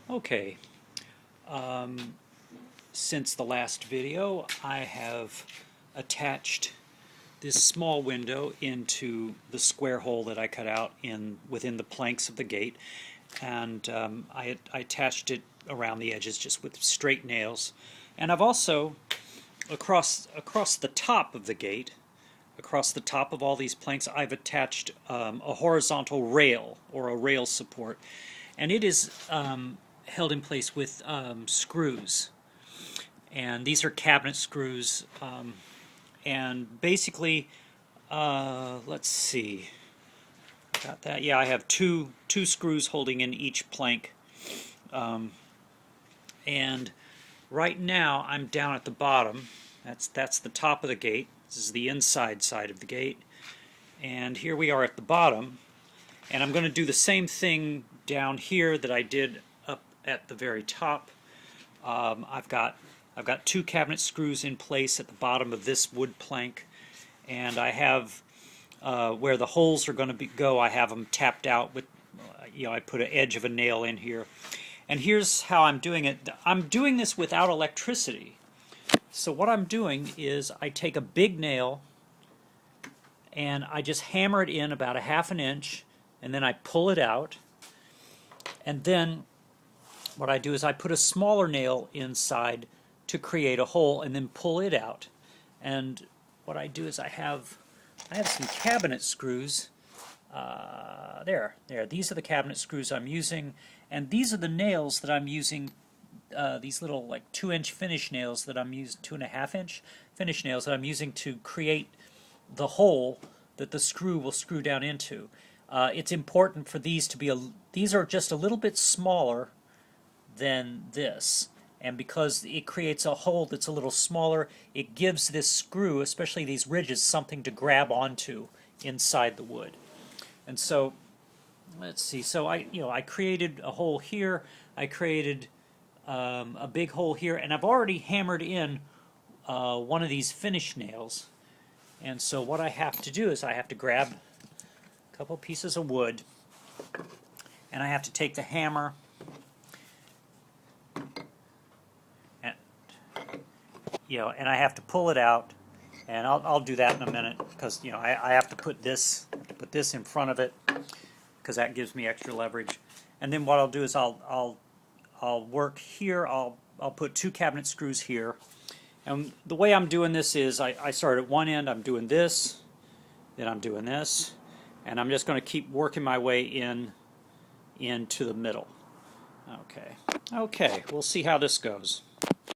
Okay, since the last video, I have attached this small window into the square hole that I cut out within the planks of the gate, and I attached it around the edges just with straight nails. And I've also, across the top of the gate, across the top of all these planks, I've attached a horizontal rail, or a rail support, and it is held in place with screws. And these are cabinet screws, and basically, let's see, got that? Yeah, I have two screws holding in each plank, and right now I'm down at the bottom. That's the top of the gate. This is the inside side of the gate, and here we are at the bottom. And I'm going to do the same thing down here that I did up at the very top. I've got two cabinet screws in place at the bottom of this wood plank, and I have where the holes are going to go, I have them tapped out with, I put an edge of a nail in here. And here's how I'm doing it. I'm doing this without electricity. So what I'm doing is I take a big nail and I just hammer it in about 1/2 inch, and then I pull it out. And then what I do is I put a smaller nail inside to create a hole and then pull it out. And what I do is I have some cabinet screws. There. These are the cabinet screws I'm using, and these are the nails that I'm using. These little like 2-inch finish nails that I'm using, 2.5-inch finish nails that I'm using to create the hole that the screw will screw down into. It's important for these to be these are just a little bit smaller than this, and because it creates a hole that's a little smaller, it gives this screw, especially these ridges, something to grab onto inside the wood. And so, let's see. So I created a hole here. I created a big hole here, and I've already hammered in one of these finish nails. And so what I have to do is I have to grab a couple pieces of wood, and I have to take the hammer and and I have to pull it out, and I'll do that in a minute, because I have to put this in front of it, because that gives me extra leverage. And then what I'll do is I'll work here. I'll put 2 cabinet screws here. And the way I'm doing this is I start at one end, I'm doing this, then I'm doing this, and I'm just going to keep working my way into the middle. Okay, we'll see how this goes.